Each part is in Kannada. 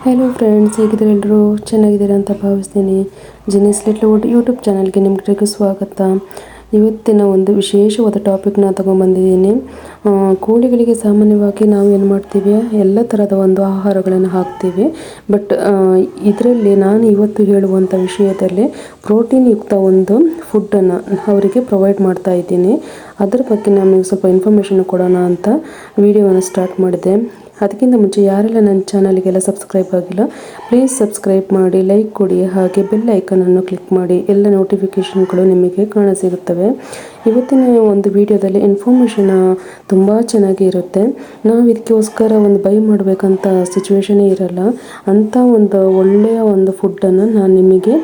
ಹಲೋ ಫ್ರೆಂಡ್ಸ್, ಹೇಗಿದ್ದಾರೆ ಎಲ್ಲರೂ? ಚೆನ್ನಾಗಿದ್ದೀರಾ ಅಂತ ಭಾವಿಸ್ತೀನಿ. ಜಿನಿಸ್ ಲಿಟ್ಲ್ ವುಡ್ ಯೂಟ್ಯೂಬ್ ಚಾನಲ್ಗೆ ನಿಮ್ಗೆ ಸ್ವಾಗತ. ಇವತ್ತಿನ ಒಂದು ವಿಶೇಷವಾದ ಟಾಪಿಕ್ನ ತೊಗೊಂಬಂದಿದ್ದೀನಿ. ಕೋಳಿಗಳಿಗೆ ಸಾಮಾನ್ಯವಾಗಿ ನಾವು ಏನು ಮಾಡ್ತೀವಿ, ಎಲ್ಲ ಥರದ ಒಂದು ಆಹಾರಗಳನ್ನು ಹಾಕ್ತೀವಿ. ಬಟ್ ಇದರಲ್ಲಿ ನಾನು ಇವತ್ತು ಹೇಳುವಂಥ ವಿಷಯದಲ್ಲಿ ಪ್ರೋಟೀನ್ ಯುಕ್ತ ಒಂದು ಫುಡ್ಡನ್ನು ಅವರಿಗೆ ಪ್ರೊವೈಡ್ ಮಾಡ್ತಾ ಇದ್ದೀನಿ. ಅದರ ಬಗ್ಗೆ ನಾನು ಸ್ವಲ್ಪ ಇನ್ಫಾರ್ಮೇಷನ್ ಕೊಡೋಣ ಅಂತ ವಿಡಿಯೋವನ್ನು ಸ್ಟಾರ್ಟ್ ಮಾಡಿದೆ. ಅದಕ್ಕಿಂತ ಮುಂಚೆ ಯಾರೆಲ್ಲ ನನ್ನ ಚಾನಲ್ಗೆಲ್ಲ ಸಬ್ಸ್ಕ್ರೈಬ್ ಆಗಿಲ್ಲ, ಪ್ಲೀಸ್ ಸಬ್ಸ್ಕ್ರೈಬ್ ಮಾಡಿ, ಲೈಕ್ ಕೊಡಿ, ಹಾಗೆ ಬೆಲ್ ಐಕನನ್ನು ಕ್ಲಿಕ್ ಮಾಡಿ. ಎಲ್ಲ ನೋಟಿಫಿಕೇಷನ್ಗಳು ನಿಮಗೆ ಕಾಣಸಿಗುತ್ತವೆ. ಇವತ್ತಿನ ಒಂದು ವಿಡಿಯೋದಲ್ಲಿ ಇನ್ಫಾರ್ಮೇಷನ್ ತುಂಬ ಚೆನ್ನಾಗಿ ಇರುತ್ತೆ. ನಾವು ಇದಕ್ಕೋಸ್ಕರ ಒಂದು ಬೈ ಮಾಡಬೇಕಂತ ಸಿಚುವೇಶನೇ ಇರಲ್ಲ. ಅಂಥ ಒಂದು ಒಳ್ಳೆಯ ಒಂದು ಫುಡ್ಡನ್ನು ನಾನು ನಿಮಗೆ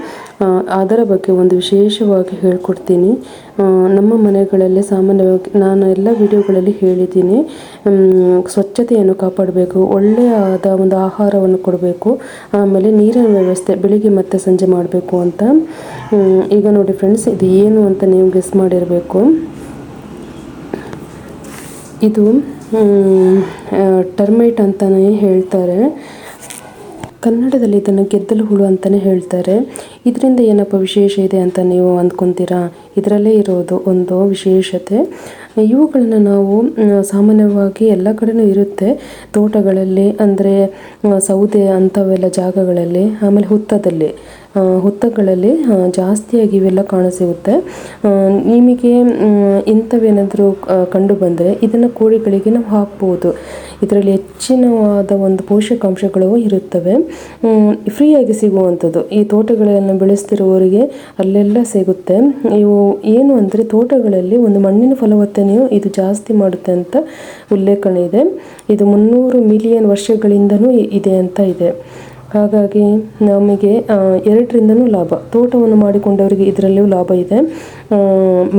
ಅದರ ಬಗ್ಗೆ ಒಂದು ವಿಶೇಷವಾಗಿ ಹೇಳ್ಕೊಡ್ತೀನಿ. ನಮ್ಮ ಮನೆಗಳಲ್ಲಿ ಸಾಮಾನ್ಯವಾಗಿ ನಾನು ಎಲ್ಲ ವಿಡಿಯೋಗಳಲ್ಲಿ ಹೇಳಿದ್ದೀನಿ, ಸ್ವಚ್ಛತೆಯನ್ನು ಕಾಪಾಡಬೇಕು, ಒಳ್ಳೆಯದ ಒಂದು ಆಹಾರವನ್ನು ಕೊಡಬೇಕು, ಆಮೇಲೆ ನೀರಿನ ವ್ಯವಸ್ಥೆ ಬೆಳಿಗ್ಗೆ ಮತ್ತು ಸಂಜೆ ಮಾಡಬೇಕು ಅಂತ. ಈಗ ನೋಡಿ ಫ್ರೆಂಡ್ಸ್, ಇದು ಏನು ಅಂತ ನೀವು ಗೆಸ್ ಮಾಡಿರಬೇಕು. ಇದು ಟರ್ಮೈಟ್ ಅಂತಲೇ ಹೇಳ್ತಾರೆ. ಕನ್ನಡದಲ್ಲಿ ಇದನ್ನು ಗೆದ್ದಲು ಹುಳು ಅಂತಲೇ ಹೇಳ್ತಾರೆ. ಇದರಿಂದ ಏನಪ್ಪ ವಿಶೇಷ ಇದೆ ಅಂತ ನೀವು ಅಂದ್ಕೊತೀರಾ? ಇದರಲ್ಲೇ ಇರೋದು ಒಂದು ವಿಶೇಷತೆ. ಇವುಗಳನ್ನು ನಾವು ಸಾಮಾನ್ಯವಾಗಿ ಎಲ್ಲ ಕಡೆಯೂ ಇರುತ್ತೆ, ತೋಟಗಳಲ್ಲಿ, ಅಂದರೆ ಸೌದೆ ಅಂಥವೆಲ್ಲ ಜಾಗಗಳಲ್ಲಿ, ಆಮೇಲೆ ಹುತ್ತಗಳಲ್ಲಿ ಜಾಸ್ತಿಯಾಗಿ ಇವೆಲ್ಲ ಕಾಣಸಿಗುತ್ತೆ. ನಿಮಗೆ ಇಂಥವೇನಾದರೂ ಕಂಡು ಬಂದರೆ ಇದನ್ನು ಕೋಳಿಗಳಿಗೆ ನಾವು ಹಾಕ್ಬೋದು. ಇದರಲ್ಲಿ ಹೆಚ್ಚಿನವಾದ ಒಂದು ಪೋಷಕಾಂಶಗಳು ಇರುತ್ತವೆ, ಫ್ರೀಯಾಗಿ ಸಿಗುವಂಥದ್ದು. ಈ ತೋಟಗಳನ್ನು ಬೆಳೆಸ್ತಿರುವವರಿಗೆ ಅಲ್ಲೆಲ್ಲ ಸಿಗುತ್ತೆ. ಇವು ಏನು ಅಂದರೆ ತೋಟಗಳಲ್ಲಿ ಒಂದು ಮಣ್ಣಿನ ಫಲವತ್ತತೆಯು ಇದು ಜಾಸ್ತಿ ಮಾಡುತ್ತೆ ಅಂತ ಉಲ್ಲೇಖನೆ ಇದೆ. ಇದು 300 ಮಿಲಿಯನ್ ವರ್ಷಗಳಿಂದನೂ ಇದೆ ಅಂತ ಇದೆ. ಹಾಗಾಗಿ ನಮಗೆ 2ರಿಂದನೂ ಲಾಭ. ತೋಟವನ್ನು ಮಾಡಿಕೊಂಡವರಿಗೆ ಇದರಲ್ಲಿಯೂ ಲಾಭ ಇದೆ.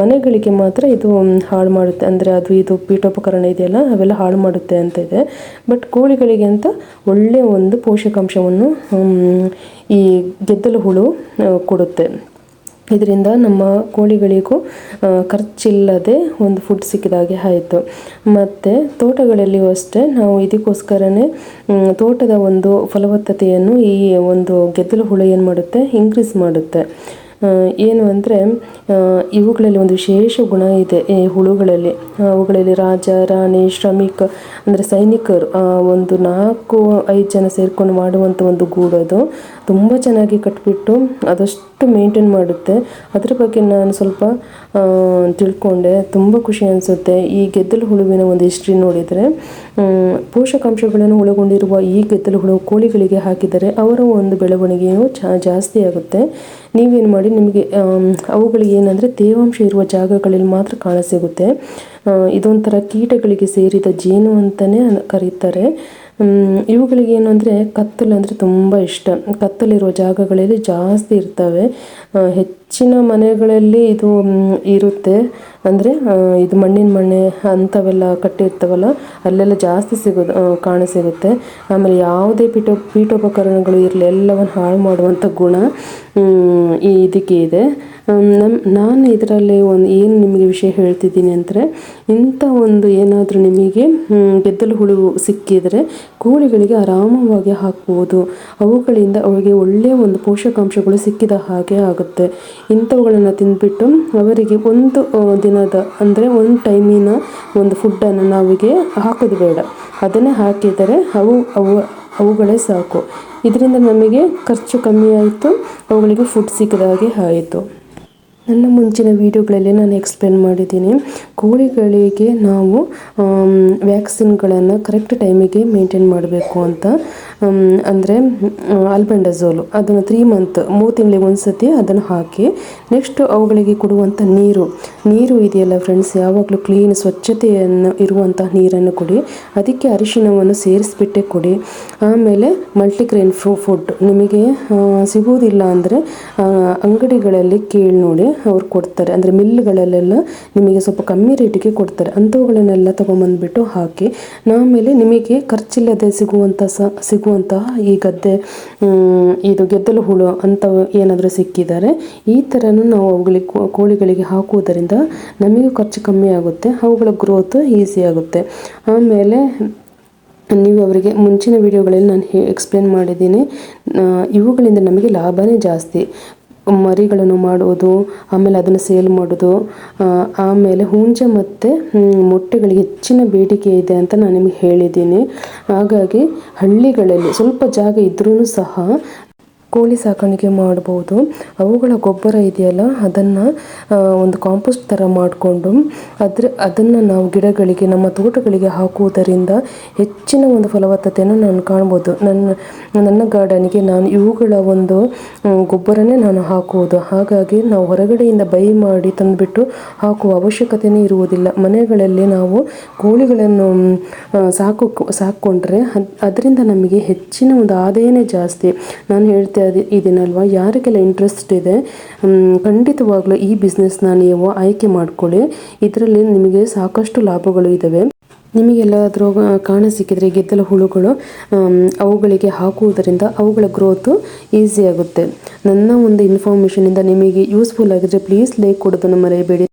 ಮನೆಗಳಿಗೆ ಮಾತ್ರ ಇದು ಹಾಳು ಮಾಡುತ್ತೆ, ಅಂದರೆ ಇದು ಪೀಠೋಪಕರಣ ಇದೆಯಲ್ಲ ಅವೆಲ್ಲ ಹಾಳು ಮಾಡುತ್ತೆ ಅಂತ ಇದೆ. ಬಟ್ ಕೋಳಿಗಳಿಗೆ ಅಂತ ಒಳ್ಳೆಯ ಒಂದು ಪೋಷಕಾಂಶವನ್ನು ಈ ಗೆದ್ದಲು ಹುಳು ಕೊಡುತ್ತೆ. ಇದರಿಂದ ನಮ್ಮ ಕೋಳಿಗಳಿಗೂ ಖರ್ಚಿಲ್ಲದೆ ಒಂದು ಫುಡ್ ಸಿಕ್ಕಿದಾಗೆ ಆಯಿತು. ಮತ್ತು ತೋಟಗಳಲ್ಲಿಯೂ ಅಷ್ಟೇ ನಾವು ಇದಕ್ಕೋಸ್ಕರನೇ ತೋಟದ ಒಂದು ಫಲವತ್ತತೆಯನ್ನು ಈ ಒಂದು ಗೆದ್ದಲು ಹುಳು ಏನು ಮಾಡುತ್ತೆ, ಇನ್ಕ್ರೀಸ್ ಮಾಡುತ್ತೆ. ಏನು ಅಂದರೆ ಇವುಗಳಲ್ಲಿ ಒಂದು ವಿಶೇಷ ಗುಣ ಇದೆ ಈ ಹುಳುಗಳಲ್ಲಿ. ಅವುಗಳಲ್ಲಿ ರಾಜ, ರಾಣಿ, ಶ್ರಮಿಕ ಅಂದರೆ ಸೈನಿಕರು ಒಂದು 4-5 ಜನ ಸೇರಿಕೊಂಡು ಮಾಡುವಂಥ ಒಂದು ಗೂಡದು. ತುಂಬ ಚೆನ್ನಾಗಿ ಕಟ್ಟಿಬಿಟ್ಟು ಅದಷ್ಟು ಮೇಂಟೈನ್ ಮಾಡುತ್ತೆ. ಅದ್ರ ಬಗ್ಗೆ ನಾನು ಸ್ವಲ್ಪ ತಿಳ್ಕೊಂಡೆ, ತುಂಬ ಖುಷಿ ಅನಿಸುತ್ತೆ. ಈ ಗೆದ್ದಲು ಹುಳುವಿನ ಒಂದು ಹಿಸ್ಟ್ರಿ ನೋಡಿದರೆ, ಪೋಷಕಾಂಶಗಳನ್ನು ಒಳಗೊಂಡಿರುವ ಈ ಗೆದ್ದಲು ಹುಳು ಕೋಳಿಗಳಿಗೆ ಹಾಕಿದರೆ ಅವರ ಒಂದು ಬೆಳವಣಿಗೆಯು ಜಾಸ್ತಿ ಆಗುತ್ತೆ. ನೀವೇನು ಮಾಡಿ, ನಿಮಗೆ ಅವುಗಳಿಗೆ ಏನಂದರೆ ತೇವಾಂಶ ಇರುವ ಜಾಗಗಳಲ್ಲಿ ಮಾತ್ರ ಕಾಣಸಿಗುತ್ತೆ. ಇದೊಂಥರ ಕೀಟಗಳಿಗೆ ಸೇರಿದ ಜೇನು ಅಂತಲೇ ಕರೀತಾರೆ. ಇವುಗಳಿಗೆ ಏನು ಅಂದರೆ ಕತ್ತಲು ಅಂದರೆ ತುಂಬ ಇಷ್ಟ. ಕತ್ತಲಿರುವ ಜಾಗಗಳಲ್ಲಿ ಜಾಸ್ತಿ ಇರ್ತವೆ. ಹೆಚ್ಚಿನ ಮನೆಗಳಲ್ಲಿ ಇದು ಇರುತ್ತೆ, ಅಂದರೆ ಇದು ಮಣ್ಣಿನ ಮನೆ ಅಂಥವೆಲ್ಲ ಕಟ್ಟಿರ್ತವಲ್ಲ ಅಲ್ಲೆಲ್ಲ ಜಾಸ್ತಿ ಕಾಣಸಿಗುತ್ತೆ. ಆಮೇಲೆ ಯಾವುದೇ ಪೀಠೋಪಕರಣಗಳು ಇರಲಿ ಎಲ್ಲವನ್ನು ಹಾಳು ಮಾಡುವಂಥ ಗುಣ ಇದಕ್ಕೆ ಇದೆ. ನಾನು ಇದರಲ್ಲಿ ಏನು ನಿಮಗೆ ವಿಷಯ ಹೇಳ್ತಿದ್ದೀನಿ ಅಂದರೆ, ಇಂಥ ಒಂದು ಏನಾದರೂ ನಿಮಗೆ ಗೆದ್ದಲು ಹುಳು ಸಿಕ್ಕಿದರೆ ಕೋಳಿಗಳಿಗೆ ಆರಾಮವಾಗಿ ಹಾಕ್ಬೋದು. ಅವುಗಳಿಂದ ಅವರಿಗೆ ಒಳ್ಳೆಯ ಒಂದು ಪೋಷಕಾಂಶಗಳು ಸಿಕ್ಕಿದ ಹಾಗೆ ಆಗುತ್ತೆ. ಇಂಥವುಗಳನ್ನು ತಿಂದ್ಬಿಟ್ಟು ಅವರಿಗೆ ಒಂದು ದಿನದ, ಅಂದರೆ ಒಂದು ಟೈಮಿನ ಒಂದು ಫುಡ್ಡನ್ನು ನಾವಿಗೆ ಹಾಕೋದು ಬೇಡ. ಅದನ್ನೇ ಹಾಕಿದರೆ ಅವುಗಳೇ ಸಾಕು. ಇದರಿಂದ ನಮಗೆ ಖರ್ಚು ಕಮ್ಮಿ ಆಯಿತು, ಅವುಗಳಿಗೆ ಫುಡ್ ಸಿಕ್ಕಿದ ಹಾಗೆ ಆಯಿತು. ನನ್ನ ಮುಂಚಿನ ವೀಡಿಯೋಗಳಲ್ಲಿ ನಾನು ಎಕ್ಸ್ಪ್ಲೇನ್ ಮಾಡಿದ್ದೀನಿ, ಕೋಳಿಗಳಿಗೆ ನಾವು ವ್ಯಾಕ್ಸಿನ್ಗಳನ್ನು ಕರೆಕ್ಟ್ ಟೈಮಿಗೆ ಮೇಂಟೈನ್ ಮಾಡಬೇಕು ಅಂತ. ಅಂದರೆ ಆಲ್ಬೆಂಡಜೋಲು ಅದನ್ನು 3 ತಿಂಗಳಿಗೆ ಒಂದು ಸತಿ ಅದನ್ನು ಹಾಕಿ, ನೆಕ್ಸ್ಟ್ ಅವುಗಳಿಗೆ ಕೊಡುವಂಥ ನೀರು ಇದೆಯಲ್ಲ ಫ್ರೆಂಡ್ಸ್, ಯಾವಾಗಲೂ ಕ್ಲೀನ್ ಸ್ವಚ್ಛತೆಯನ್ನು ಇರುವಂಥ ನೀರನ್ನು ಕೊಡಿ. ಅದಕ್ಕೆ ಅರಿಶಿಣವನ್ನು ಸೇರಿಸ್ಬಿಟ್ಟೆ ಕೊಡಿ. ಆಮೇಲೆ ಮಲ್ಟಿಗ್ರೇನ್ ಫುಡ್ ನಿಮಗೆ ಸಿಗುವುದಿಲ್ಲ ಅಂದರೆ ಅಂಗಡಿಗಳಲ್ಲಿ ಕೇಳಿ ನೋಡಿ, ಅವ್ರು ಕೊಡ್ತಾರೆ. ಅಂದರೆ ಮಿಲ್ಗಳಲ್ಲೆಲ್ಲ ನಿಮಗೆ ಸ್ವಲ್ಪ ಕಮ್ಮಿ ರೇಟಿಗೆ ಕೊಡ್ತಾರೆ. ಅಂಥವುಗಳನ್ನೆಲ್ಲ ತೊಗೊಂಬಂದ್ಬಿಟ್ಟು ಹಾಕಿ, ಆಮೇಲೆ ನಿಮಗೆ ಖರ್ಚಿಲ್ಲದೆ ಸಿಗುವಂತಹ ಈ ಇದು ಗೆದ್ದಲು ಹುಳು ಅಂಥವು ಏನಾದರೂ ಸಿಕ್ಕಿದ್ದಾರೆ, ಈ ಥರನೂ ನಾವು ಕೋಳಿಗಳಿಗೆ ಹಾಕುವುದರಿಂದ ನಮಗೂ ಖರ್ಚು ಕಮ್ಮಿ ಆಗುತ್ತೆ, ಅವುಗಳ ಗ್ರೋತ್ ಈಸಿ ಆಗುತ್ತೆ. ಆಮೇಲೆ ನೀವು ಅವರಿಗೆ ಮುಂಚಿನ ವಿಡಿಯೋಗಳಲ್ಲಿ ನಾನು ಎಕ್ಸ್ಪ್ಲೇನ್ ಮಾಡಿದ್ದೀನಿ. ಇವುಗಳಿಂದ ನಮಗೆ ಲಾಭನೇ ಜಾಸ್ತಿ. ಮರಿಗಳನ್ನು ಮಾಡುವುದು, ಆಮೇಲೆ ಅದನ್ನು ಸೇಲ್ ಮಾಡೋದು, ಆಮೇಲೆ ಹುಂಜ ಮತ್ತು ಮೊಟ್ಟೆಗಳಿಗೆ ಹೆಚ್ಚಿನ ಬೇಡಿಕೆ ಇದೆ ಅಂತ ನಾನು ನಿಮಗೆ ಹೇಳಿದ್ದೀನಿ. ಹಾಗಾಗಿ ಹಳ್ಳಿಗಳಲ್ಲಿ ಸ್ವಲ್ಪ ಜಾಗ ಇದ್ರೂ ಸಹ ಕೋಳಿ ಸಾಕಾಣಿಕೆ ಮಾಡ್ಬೋದು. ಅವುಗಳ ಗೊಬ್ಬರ ಇದೆಯಲ್ಲ, ಅದನ್ನು ಒಂದು ಕಾಂಪೋಸ್ಟ್ ಥರ ಮಾಡಿಕೊಂಡು ಅದನ್ನು ನಾವು ಗಿಡಗಳಿಗೆ, ನಮ್ಮ ತೋಟಗಳಿಗೆ ಹಾಕುವುದರಿಂದ ಹೆಚ್ಚಿನ ಒಂದು ಫಲವತ್ತತೆಯನ್ನು ನಾನು ಕಾಣ್ಬೋದು. ನನ್ನ ಗಾರ್ಡನಿಗೆ ನಾನು ಇವುಗಳ ಒಂದು ಗೊಬ್ಬರನೇ ನಾನು ಹಾಕುವುದು. ಹಾಗಾಗಿ ನಾವು ಹೊರಗಡೆಯಿಂದ ಬೈ ಮಾಡಿ ತಂದುಬಿಟ್ಟು ಹಾಕುವ ಅವಶ್ಯಕತೆಯೇ ಇರುವುದಿಲ್ಲ. ಮನೆಗಳಲ್ಲಿ ನಾವು ಕೋಳಿಗಳನ್ನು ಸಾಕೊಂಡ್ರೆ ಅದರಿಂದ ನಮಗೆ ಹೆಚ್ಚಿನ ಒಂದು ಆದಾಯನೇ ಜಾಸ್ತಿ. ನಾನು ಹೇಳ್ತಾ ಇದೀನಲ್ವ, ಯಾರಿಗೆಲ್ಲ ಇಂಟ್ರೆಸ್ಟ್ ಇದೆ ಖಂಡಿತವಾಗ್ಲೂ ಈ ಬಿಸ್ನೆಸ್ನ ನೀವು ಆಯ್ಕೆ ಮಾಡ್ಕೊಳ್ಳಿ. ಇದರಲ್ಲಿ ನಿಮಗೆ ಸಾಕಷ್ಟು ಲಾಭಗಳು ಇದ್ದಾವೆ. ನಿಮಗೆಲ್ಲಾದರೂ ಕಾಣ ಸಿಕ್ಕಿದರೆ ಗೆದ್ದಲ ಹುಳುಗಳು, ಅವುಗಳಿಗೆ ಹಾಕುವುದರಿಂದ ಅವುಗಳ ಗ್ರೋತು ಈಸಿ ಆಗುತ್ತೆ. ನನ್ನ ಒಂದು ಇನ್ಫಾರ್ಮೇಷನಿಂದ ನಿಮಗೆ ಯೂಸ್ಫುಲ್ ಆಗಿದ್ರೆ ಪ್ಲೀಸ್ ಲೈಕ್ ಕೊಡೋದನ್ನು ಮರೆಯಬೇಡಿ.